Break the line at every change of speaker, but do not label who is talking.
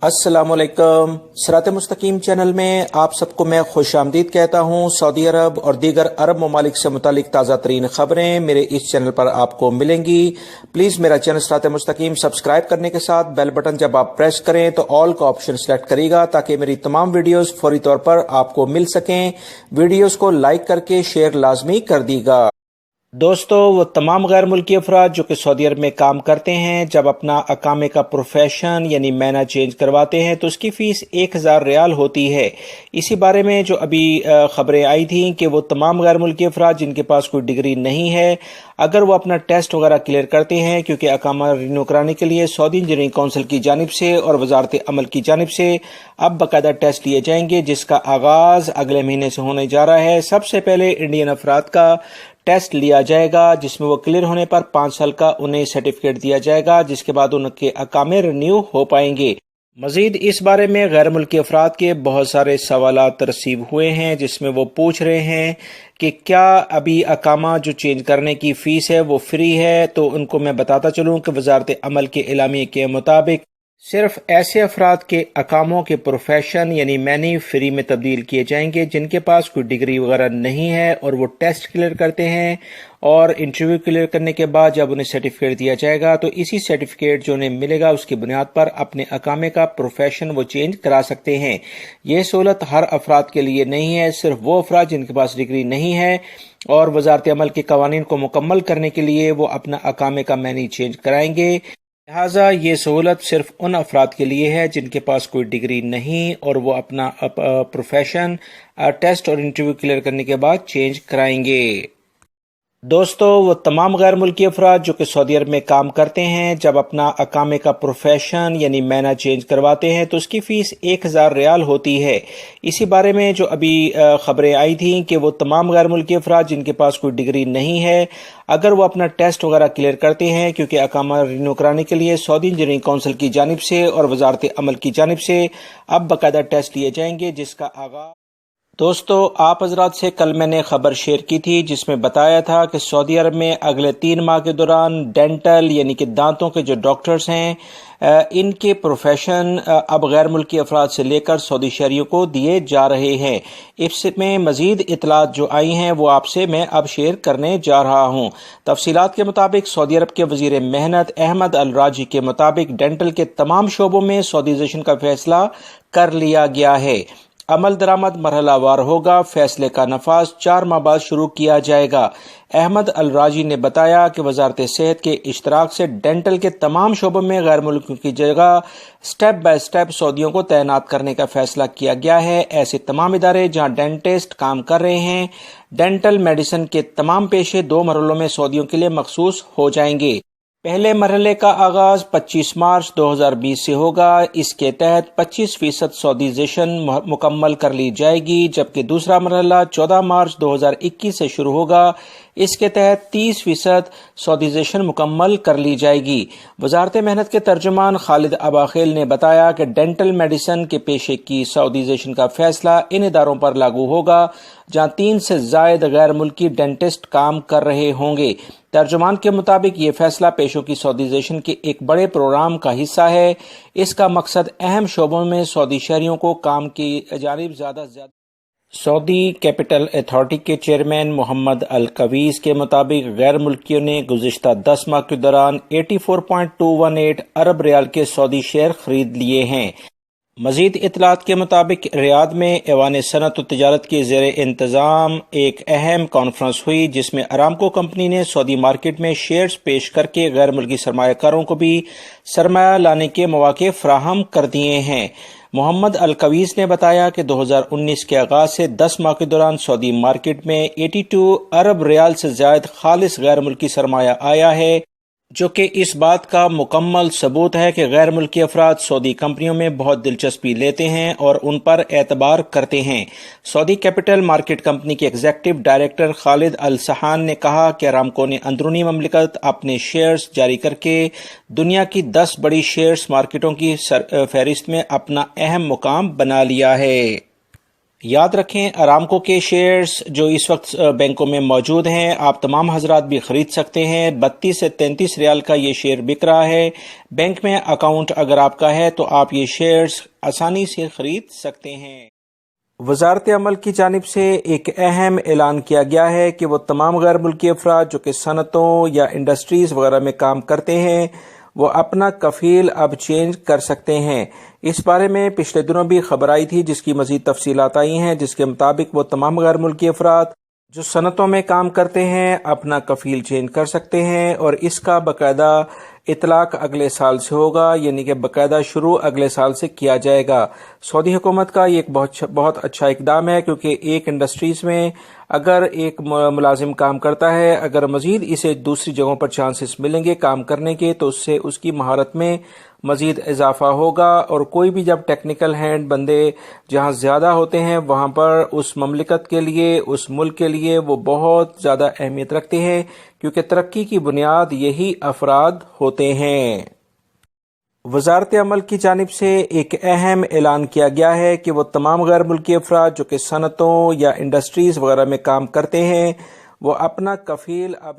अस्सलाम वालेकुम। सिरात मुस्तकीम चैनल में आप सबको मैं खुश आमदीद कहता हूँ। सऊदी अरब और दीगर अरब ममालिक से मुतालिक ताज़ा तरीन खबरें मेरे इस चैनल पर आपको मिलेंगी। प्लीज़ मेरा चैनल सिरात मुस्तकीम सब्सक्राइब करने के साथ बेल बटन जब आप प्रेस करें तो ऑल का ऑप्शन सेलेक्ट करिएगा ताकि मेरी तमाम वीडियोस फौरी तौर पर आपको मिल सकें। वीडियोस को लाइक करके शेयर लाजमी कर दीगा। दोस्तों, वो तमाम गैर मुल्की अफराद जो कि सऊदी अरब में काम करते हैं, जब अपना अकामे का प्रोफेशन यानी मैना चेंज करवाते हैं तो उसकी फ़ीस 1000 रियाल होती है। इसी बारे में जो अभी खबरें आई थी कि वो तमाम गैर मुल्की अफराद जिनके पास कोई डिग्री नहीं है, अगर वो अपना टेस्ट वगैरह क्लियर करते हैं, क्योंकि अकामा रिन्यू कराने के लिए सऊदी इंजीनियरिंग काउंसिल की जानिब से और वजारत अमल की जानिब से अब बाकायदा टेस्ट लिए जाएंगे, जिसका आगाज़ अगले महीने से होने जा रहा है। सबसे पहले इंडियन अफराद का टेस्ट लिया जाएगा, जिसमें वो क्लियर होने पर 5 साल का उन्हें सर्टिफिकेट दिया जाएगा, जिसके बाद उनके अकामे रिन्यू हो पाएंगे। मजीद इस बारे में गैर मुल्की अफराद के बहुत सारे सवालात रिसीव हुए हैं, जिसमें वो पूछ रहे हैं कि क्या अभी अकामा जो चेंज करने की फ़ीस है वो फ्री है। तो उनको मैं बताता चलूँ कि वजारत अमल के एलामिये के मुताबिक सिर्फ ऐसे अफराद के अकामों के प्रोफेशन यानी मैनी फ्री में तब्दील किए जाएंगे जिनके पास कोई डिग्री वगैरह नहीं है और वो टेस्ट क्लियर करते हैं, और इंटरव्यू क्लियर करने के बाद जब उन्हें सर्टिफिकेट दिया जाएगा तो इसी सर्टिफिकेट जो उन्हें मिलेगा उसकी बुनियाद पर अपने अकामे का प्रोफेशन वो चेंज करा सकते हैं। ये सहूलत हर अफराद के लिए नहीं है, सिर्फ वो अफराद जिनके पास डिग्री नहीं है और वजारत अमल के कवानीन को मुकम्मल करने के लिए वो अपना अकामे का मैनी चेंज कराएंगे। लिहाजा ये सहूलत सिर्फ उन अफराद के लिए है जिनके पास कोई डिग्री नहीं और वो अपना प्रोफेशन टेस्ट और इंटरव्यू क्लियर करने के बाद चेंज कराएंगे। दोस्तों, वो तमाम गैर मुल्की अफराद जो कि सऊदी अरब में काम करते हैं, जब अपना अकामे का प्रोफेशन यानी मैना चेंज करवाते हैं तो उसकी फ़ीस 1000 रियाल होती है। इसी बारे में जो अभी खबरें आई थी कि वो तमाम गैर मुल्की अफराद जिनके पास कोई डिग्री नहीं है, अगर वो अपना टेस्ट वगैरह क्लियर करते हैं, क्योंकि अकामा रिन्यू कराने के लिए सऊदी इंजीनियरिंग काउंसिल की जानिब से और वजारत अमल की जानिब से अब बाकायदा टेस्ट लिए जाएंगे, जिसका आगाज़ दोस्तों आप हजरात से कल मैंने खबर शेयर की थी, जिसमें बताया था कि सऊदी अरब में अगले 3 माह के दौरान डेंटल यानी कि दांतों के जो डॉक्टर्स हैं, इनके प्रोफेशन अब गैर मुल्की अफराद से लेकर सऊदी शहरियों को दिए जा रहे हैं। इसमें मजीद इतलात जो आई हैं वो आपसे मैं अब शेयर करने जा रहा हूँ। तफसीलात के मुताबिक सऊदी अरब के वजीर मेहनत अहमद अल राजी के मुताबिक डेंटल के तमाम शोबों में सऊदीज़ेशन का फैसला कर लिया गया है। अमल दरामद मरहलावार होगा। फैसले का नफाज 4 माह बाद शुरू किया जाएगा। अहमद अल राजी ने बताया कि वजारत सेहत के इश्तराक से डेंटल के तमाम शोबों में गैर मुल्कियों की जगह स्टेप बाय स्टेप सऊदियों को तैनात करने का फैसला किया गया है। ऐसे तमाम इदारे जहां डेंटिस्ट काम कर रहे हैं, डेंटल मेडिसिन के तमाम पेशे 2 मरहलों में सऊदियों के लिए मखसूस हो जाएंगे। पहले मरहले का आगाज 25 मार्च 2020 से होगा। इसके तहत 25% सऊदीज़ेशन मुकम्मल कर ली जाएगी, जबकि दूसरा मरहला 14 मार्च 2021 से शुरू होगा। इसके तहत 30% सऊदीज़ेशन मुकम्मल कर ली जाएगी। वजारत मेहनत के तर्जुमान खालिद अबाखेल ने बताया कि डेंटल मेडिसिन के पेशे की सऊदीज़ेशन का फैसला इन इदारों पर लागू होगा जहां 3 से ज़ायद गैर मुल्की डेंटिस्ट काम कर रहे होंगे। तर्जुमान के मुताबिक ये फैसला पेशों की सऊदीज़ेशन के एक बड़े प्रोग्राम का हिस्सा है। इसका मकसद अहम शोबों में सऊदी शहरियों को काम की जानिब ज़्यादा से ज़्यादा। सऊदी कैपिटल अथॉरिटी के चेयरमैन मोहम्मद अल कवीस के मुताबिक गैर मुल्कियों ने गुज़िश्ता 10 माह के दौरान 84.218 अरब रियाल के सऊदी शेयर खरीद लिए हैं। मजीद इतलात के मुताबिक रियाद में ऐवान सनत व तिजारत की ज़ेर इंतज़ाम एक अहम कॉन्फ्रेंस हुई, जिसमें अरामको कंपनी ने सऊदी मार्केट में शेयर्स पेश करके गैर मुल्की सरमायाकारों को भी सरमाया लाने के मौके फराहम कर दिए हैं। मोहम्मद अल कवीस ने बताया कि 2019 के आगाज से 10 माह के दौरान सऊदी मार्केट में 82 अरब रियाल से ज्यादा खालिस गैर मुल्की सरमाया आया है, जो कि इस बात का मुकम्मल सबूत है कि गैर मुल्की अफराद सऊदी कंपनियों में बहुत दिलचस्पी लेते हैं और उन पर एतबार करते हैं। सऊदी कैपिटल मार्केट कंपनी के एग्जीक्यूटिव डायरेक्टर खालिद अल सहान ने कहा कि अरामको ने अंदरूनी ममलिकत अपने शेयर्स जारी करके दुनिया की 10 बड़ी शेयर्स मार्केटों की फहरिस्त में अपना अहम मुकाम बना लिया है। یاد رکھیں ارامکو کے شیئرز جو اس وقت بینکوں میں موجود ہیں آپ تمام حضرات بھی خرید سکتے ہیں۔ 32 سے 33 ریال کا یہ شیئر بک رہا ہے۔ بینک میں اکاؤنٹ اگر آپ کا ہے تو آپ یہ شیئرز آسانی سے خرید سکتے ہیں۔ وزارت عمل کی جانب سے ایک اہم اعلان کیا گیا ہے کہ وہ تمام غیر ملکی افراد جو کہ صنعتوں یا انڈسٹریز وغیرہ میں کام کرتے ہیں وہ اپنا کفیل اب چینج کر سکتے ہیں۔ اس بارے میں پچھلے دنوں بھی خبر آئی تھی جس کی مزید تفصیلات آئی ہیں، جس کے مطابق وہ تمام غیر ملکی افراد جو صنعتوں میں کام کرتے ہیں اپنا کفیل چینج کر سکتے ہیں، اور اس کا باقاعدہ اطلاق اگلے سال سے ہوگا، یعنی کہ باقاعدہ شروع اگلے سال سے کیا جائے گا۔ سعودی حکومت کا یہ ایک بہت اچھا اقدام ہے، کیونکہ ایک انڈسٹریز میں اگر ایک ملازم کام کرتا ہے، اگر مزید اسے دوسری جگہوں پر چانسز ملیں گے کام کرنے کے تو اس سے اس کی مہارت میں مزید اضافہ ہوگا، اور کوئی بھی جب ٹیکنیکل ہینڈ بندے جہاں زیادہ ہوتے ہیں وہاں پر اس مملکت کے لیے، اس ملک کے لیے وہ بہت زیادہ اہمیت رکھتے ہیں، کیونکہ ترقی کی بنیاد یہی افراد ہوتے ہیں۔ وزارت عمل کی جانب سے ایک اہم اعلان کیا گیا ہے کہ وہ تمام غیر ملکی افراد جو کہ صنعتوں یا انڈسٹریز وغیرہ میں کام کرتے ہیں وہ اپنا کفیل اب